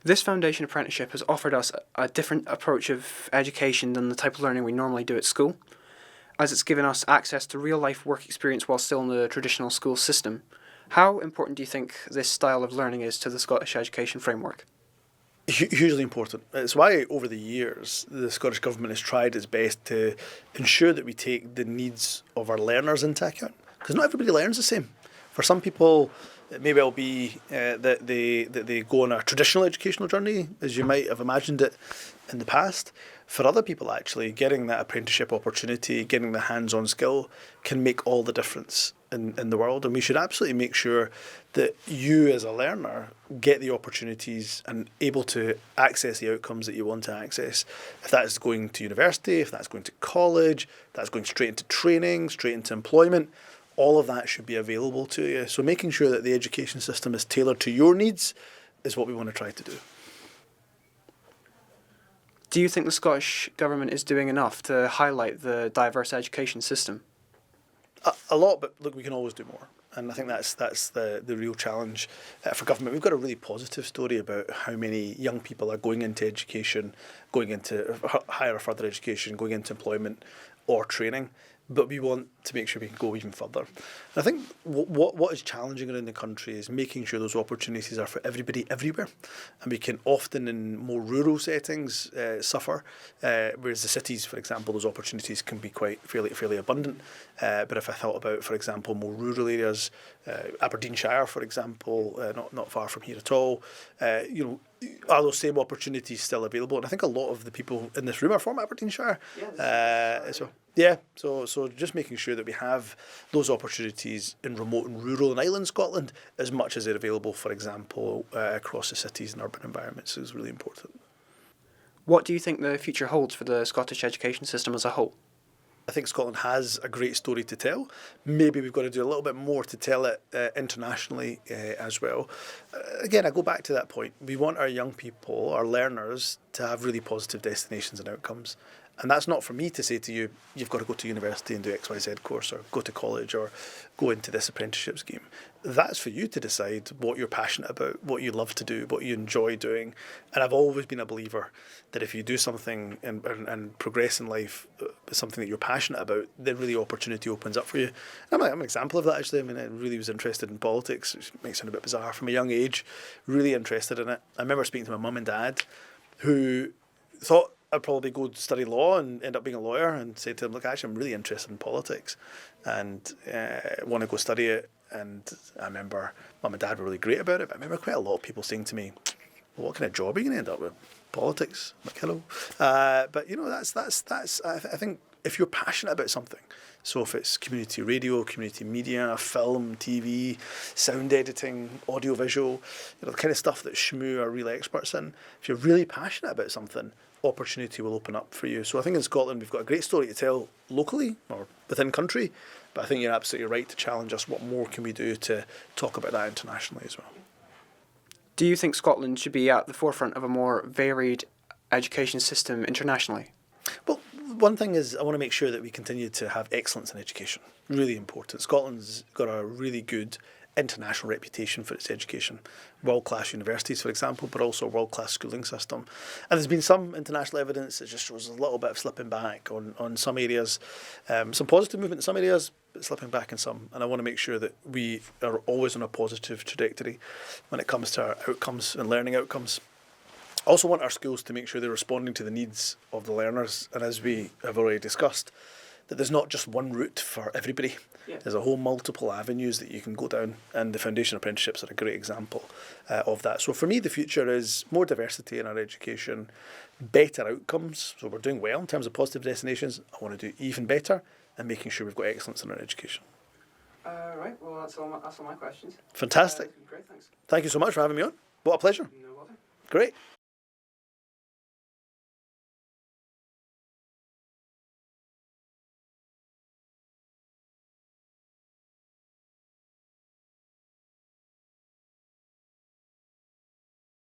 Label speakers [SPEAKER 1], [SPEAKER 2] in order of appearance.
[SPEAKER 1] This foundation apprenticeship has offered us a different approach of education than the type of learning we normally do at school, as it's given us access to real-life work experience while still in the traditional school system. How important do you think this style of learning is to the Scottish education framework?
[SPEAKER 2] Hugely important. It's why over the years the Scottish Government has tried its best to ensure that we take the needs of our learners into account. Because not everybody learns the same. For some people, it may well be that they go on a traditional educational journey, as you might have imagined it in the past. For other people, actually, getting that apprenticeship opportunity, getting the hands-on skill can make all the difference in the world. And we should absolutely make sure that you as a learner get the opportunities and able to access the outcomes that you want to access. If that is going to university, if that's going to college, if that's going straight into training, straight into employment, all of that should be available to you. So making sure that the education system is tailored to your needs is what we want to try to do.
[SPEAKER 1] Do you think the Scottish Government is doing enough to highlight the diverse education system?
[SPEAKER 2] A lot, but look, we can always do more. And I think that's the real challenge for government. We've got a really positive story about how many young people are going into education, going into higher or further education, going into employment or training. But we want to make sure we can go even further. And I think what is challenging around the country is making sure those opportunities are for everybody everywhere. And we can often in more rural settings suffer, whereas the cities, for example, those opportunities can be quite fairly abundant. But if I thought about, for example, more rural areas, Aberdeenshire, for example, not far from here at all, are those same opportunities still available? And I think a lot of the people in this room are from Aberdeenshire. So just making sure that we have those opportunities in remote and rural and island Scotland as much as they're available, for example, across the cities and urban environments is really important.
[SPEAKER 1] What do you think the future holds for the Scottish education system as a whole?
[SPEAKER 2] I think Scotland has a great story to tell. Maybe we've got to do a little bit more to tell it internationally as well. Again, I go back to that point. We want our young people, our learners, to have really positive destinations and outcomes. And that's not for me to say to you, you've got to go to university and do XYZ course or go to college or go into this apprenticeship scheme. That's for you to decide what you're passionate about, what you love to do, what you enjoy doing. And I've always been a believer that if you do something and progress in life, something that you're passionate about, then really opportunity opens up for you. And I'm an example of that, actually. I mean, I really was interested in politics, which might sound a bit bizarre from a young age, really interested in it. I remember speaking to my mum and dad who thought I'd probably go study law and end up being a lawyer, and say to them, look, actually, I'm really interested in politics and want to go study it. And I remember mum and dad were really great about it, but I remember quite a lot of people saying to me, well, what kind of job are you going to end up with? Politics? I'm like, hello. But, that's I think if you're passionate about something, so if it's community radio, community media, film, TV, sound editing, audio visual, the kind of stuff that SHMU are real experts in, if you're really passionate about something, opportunity will open up for you. So I think in Scotland we've got a great story to tell locally or within country, but I think you're absolutely right to challenge us. What more can we do to talk about that internationally as well?
[SPEAKER 1] Do you think Scotland should be at the forefront of a more varied education system internationally?
[SPEAKER 2] Well, one thing is I want to make sure that we continue to have excellence in education. Really important. Scotland's got a really good international reputation for its education. World-class universities, for example, but also a world-class schooling system. And there's been some international evidence that just shows a little bit of slipping back on some areas. Some positive movement in some areas, but slipping back in some. And I want to make sure that we are always on a positive trajectory when it comes to our outcomes and learning outcomes. I also want our schools to make sure they're responding to the needs of the learners. And as we have already discussed, that there's not just one route for everybody. Yeah. There's a whole multiple avenues that you can go down, and the foundation apprenticeships are a great example of that. So for me, the future is more diversity in our education, better outcomes. So we're doing well in terms of positive destinations. I want to do even better and making sure we've got excellence in our education.
[SPEAKER 1] Right, well, that's all my questions.
[SPEAKER 2] Fantastic.
[SPEAKER 1] Great, thanks.
[SPEAKER 2] Thank you so much for having me on. What a pleasure.
[SPEAKER 1] No bother.
[SPEAKER 2] Great.